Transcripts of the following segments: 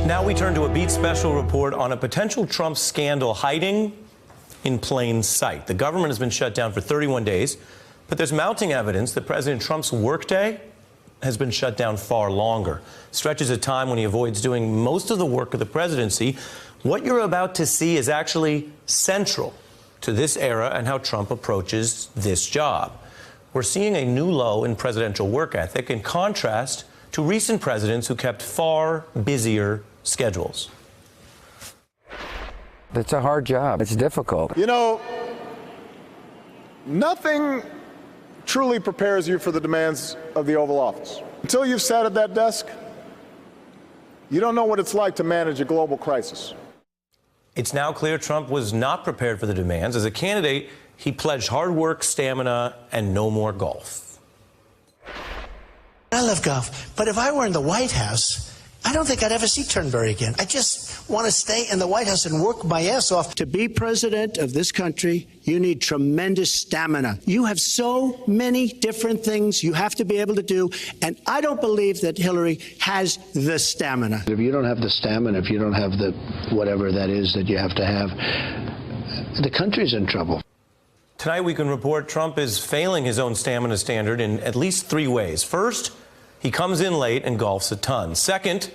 Now we turn to a Beat special report on a potential Trump scandal hiding in plain sight. The government has been shut down for 31 days, but there's mounting evidence that President Trump's workday has been shut down far longer. Stretches of time when he avoids doing most of the work of the presidency. What you're about to see is actually central to this era and how Trump approaches this job. We're seeing a new low in presidential work ethic in contrast to recent presidents who kept far busier schedules. It's a hard job. It's difficult. You know, nothing truly prepares you for the demands of the Oval Office. Until you've sat at that desk, you don't know what it's like to manage a global crisis. It's now clear Trump was not prepared for the demands. As a candidate, he pledged hard work, stamina, and no more golf. I love golf, but if I were in the White House, I don't think I'd ever see Turnberry again. I just want to stay in the White House and work my ass off. To be president of this country, you need tremendous stamina. You have so many different things you have to be able to do, and I don't believe that Hillary has the stamina. If you don't have the stamina, if you don't have the whatever that is that you have to have, the country's in trouble. Tonight we can report Trump is failing his own stamina standard in at least 3 ways. First, he comes in late and golfs a ton. Second,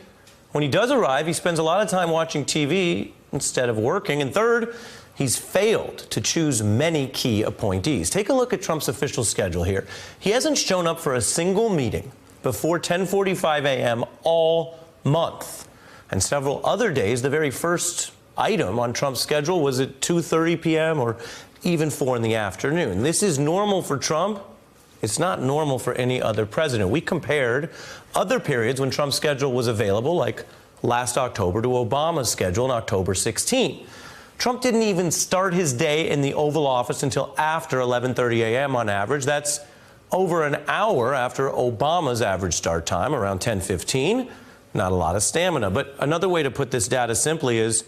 when he does arrive, he spends a lot of time watching TV instead of working. And third, he's failed to choose many key appointees. Take a look at Trump's official schedule here. He hasn't shown up for a single meeting before 10:45 a.m. all month. And several other days, the very first item on Trump's schedule was at 2:30 p.m. or even 4 in the afternoon. This is normal for Trump. It's not normal for any other president. We compared other periods when Trump's schedule was available, like last October, to Obama's schedule on October 16. Trump didn't even start his day in the Oval Office until after 11:30 a.m. on average. That's over an hour after Obama's average start time, around 10:15. Not a lot of stamina. But another way to put this data simply is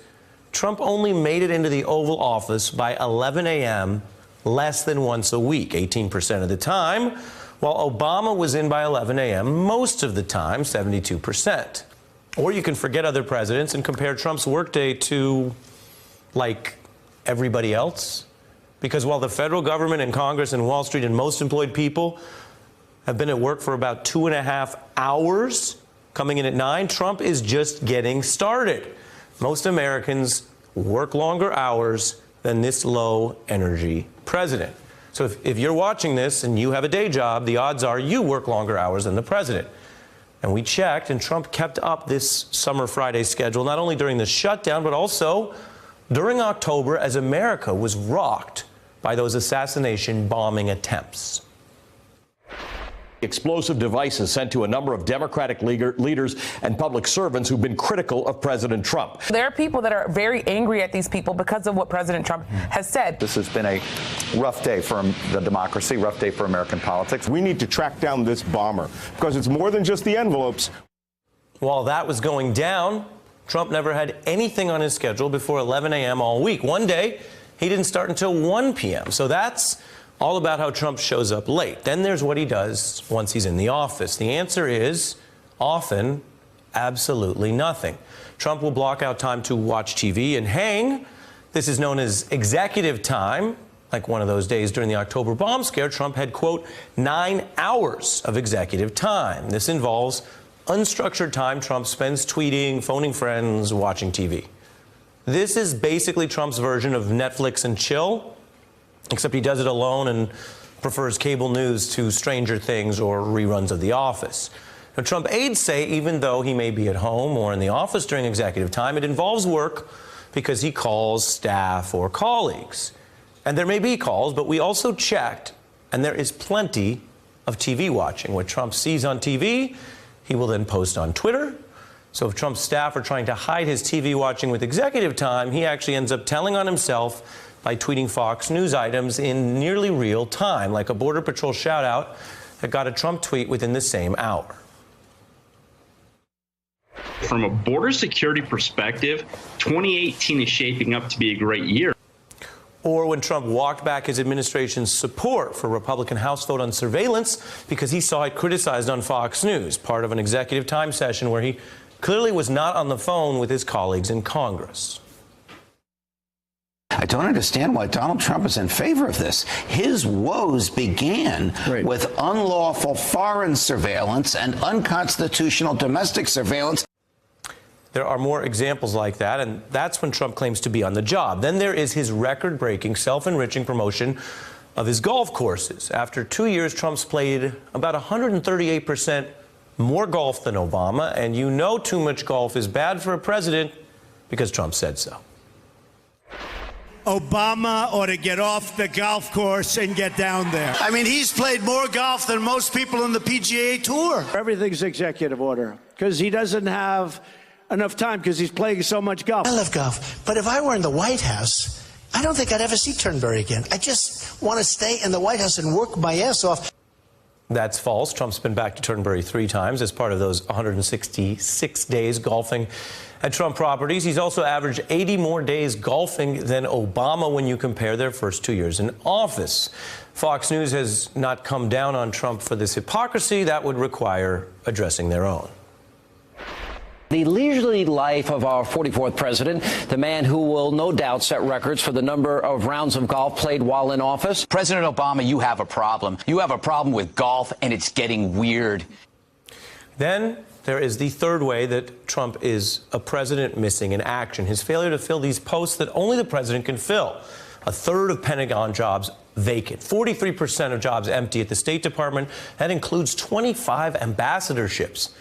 Trump only made it into the Oval Office by 11 a.m. less than once a week, 18% of the time, while Obama was in by 11 a.m. most of the time, 72%. Or you can forget other presidents and compare Trump's workday to, like, everybody else. Because while the federal government and Congress and Wall Street and most employed people have been at work for about 2.5 hours, coming in at 9, Trump is just getting started. Most Americans work longer hours than this low-energy president. So if you're watching this and you have a day job, the odds are you work longer hours than the president. And we checked, and Trump kept up this summer Friday schedule, not only during the shutdown, but also during October as America was rocked by those assassination bombing attempts. Explosive devices sent to a number of Democratic leaders and public servants who've been critical of President Trump. There are people that are very angry at these people because of what President Trump has said. This has been a rough day for the democracy, rough day for American politics. We need to track down this bomber because it's more than just the envelopes. While that was going down, Trump never had anything on his schedule before 11 a.m. all week. One day, he didn't start until 1 p.m. So that's all about how Trump shows up late. Then there's what he does once he's in the office. The answer is often absolutely nothing. Trump will block out time to watch TV and hang. This is known as executive time. Like one of those days during the October bomb scare, Trump had, quote, 9 hours of executive time. This involves unstructured time Trump spends tweeting, phoning friends, watching TV. This is basically Trump's version of Netflix and chill, except he does it alone and prefers cable news to Stranger Things or reruns of The Office. Now, Trump aides say even though he may be at home or in the office during executive time, it involves work because he calls staff or colleagues. And there may be calls, but we also checked, and there is plenty of TV watching. What Trump sees on TV, he will then post on Twitter. So if Trump's staff are trying to hide his TV watching with executive time, he actually ends up telling on himself by tweeting Fox News items in nearly real time, like a Border Patrol shout-out that got a Trump tweet within the same hour. From a border security perspective, 2018 is shaping up to be a great year. Or when Trump walked back his administration's support for a Republican House vote on surveillance because he saw it criticized on Fox News, part of an executive time session where he clearly was not on the phone with his colleagues in Congress. I don't understand why Donald Trump is in favor of this. His woes began with unlawful foreign surveillance and unconstitutional domestic surveillance. There are more examples like that, and that's when Trump claims to be on the job. Then there is his record-breaking, self-enriching promotion of his golf courses. After 2 years, Trump's played about 138% more golf than Obama, and you know too much golf is bad for a president because Trump said so. Obama ought to get off the golf course and get down there. I mean, he's played more golf than most people on the PGA Tour. Everything's executive order because he doesn't have enough time because he's playing so much golf. I love golf, but if I were in the White House, I don't think I'd ever see Turnberry again. I just want to stay in the White House and work my ass off. That's false. Trump's been back to Turnberry 3 times as part of those 166 days golfing at Trump properties. He's also averaged 80 more days golfing than Obama when you compare their first 2 years in office. Fox News has not come down on Trump for this hypocrisy. That would require addressing their own. The leisurely life of our 44th president, the man who will no doubt set records for the number of rounds of golf played while in office. President Obama, you have a problem. You have a problem with golf, and it's getting weird. Then there is the third way that Trump is a president missing in action, his failure to fill these posts that only the president can fill. A third of Pentagon jobs vacant, 43% of jobs empty at the State Department. That includes 25 ambassadorships.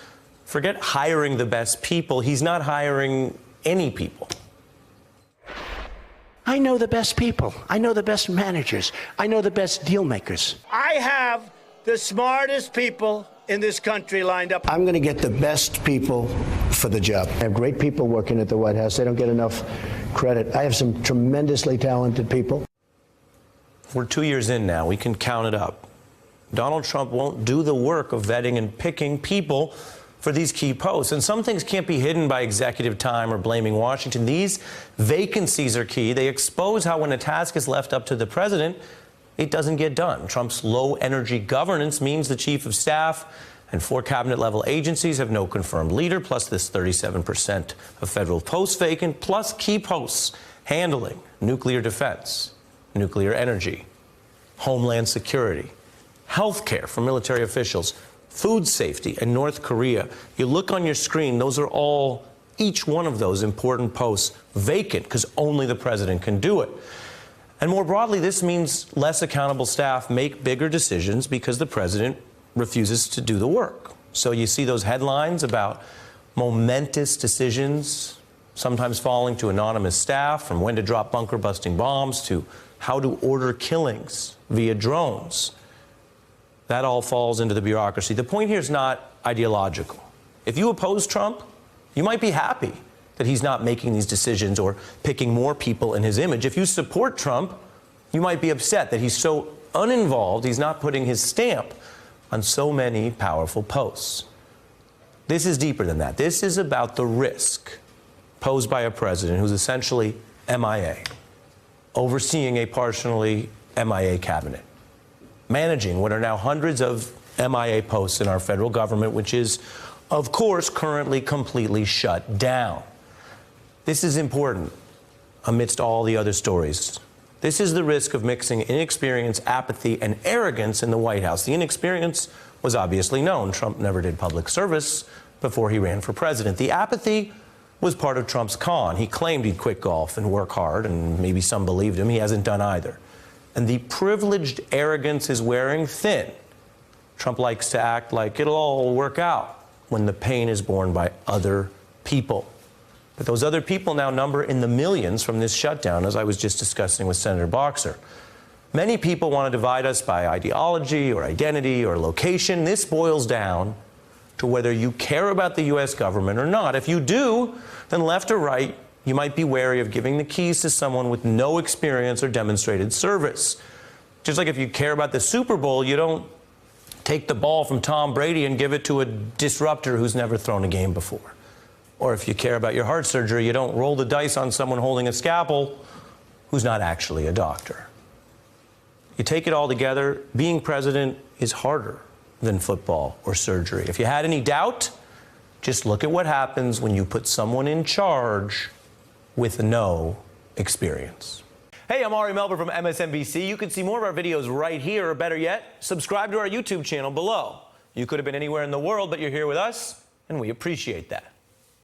Forget hiring the best people. He's not hiring any people. I know the best people. I know the best managers. I know the best deal makers. I have the smartest people in this country lined up. I'm going to get the best people for the job. I have great people working at the White House. They don't get enough credit. I have some tremendously talented people. We're 2 years in now. We can count it up. Donald Trump won't do the work of vetting and picking people for these key posts. And some things can't be hidden by executive time or blaming Washington. These vacancies are key. They expose how when a task is left up to the president, it doesn't get done. Trump's low-energy governance means the chief of staff and 4 cabinet-level agencies have no confirmed leader, plus this 37% of federal posts vacant, plus key posts handling nuclear defense, nuclear energy, homeland security, health care for military officials, food safety, and North Korea. You look on your screen, those are all, each one of those important posts vacant because only the president can do it. And more broadly, this means less accountable staff make bigger decisions because the president refuses to do the work. So you see those headlines about momentous decisions, sometimes falling to anonymous staff, from when to drop bunker-busting bombs to how to order killings via drones. That all falls into the bureaucracy. The point here is not ideological. If you oppose Trump, you might be happy that he's not making these decisions or picking more people in his image. If you support Trump, you might be upset that he's so uninvolved, he's not putting his stamp on so many powerful posts. This is deeper than that. This is about the risk posed by a president who's essentially MIA, overseeing a partially MIA cabinet, managing what are now hundreds of MIA posts in our federal government, which is, of course, currently completely shut down. This is important amidst all the other stories. This is the risk of mixing inexperience, apathy, and arrogance in the White House. The inexperience was obviously known. Trump never did public service before he ran for president. The apathy was part of Trump's con. He claimed he'd quit golf and work hard, and maybe some believed him. He hasn't done either. And the privileged arrogance is wearing thin. Trump likes to act like it'll all work out when the pain is borne by other people. But those other people now number in the millions from this shutdown, as I was just discussing with Senator Boxer. Many people want to divide us by ideology or identity or location. This boils down to whether you care about the U.S. government or not. If you do, then left or right, you might be wary of giving the keys to someone with no experience or demonstrated service. Just like if you care about the Super Bowl, you don't take the ball from Tom Brady and give it to a disruptor who's never thrown a game before. Or if you care about your heart surgery, you don't roll the dice on someone holding a scalpel who's not actually a doctor. You take it all together, being president is harder than football or surgery. If you had any doubt, Just look at what happens when you put someone in charge with no experience. Hey, I'm Ari Melber from MSNBC. You can see more of our videos right here, or better yet, subscribe to our YouTube channel below. You could have been anywhere in the world, but you're here with us, and we appreciate that.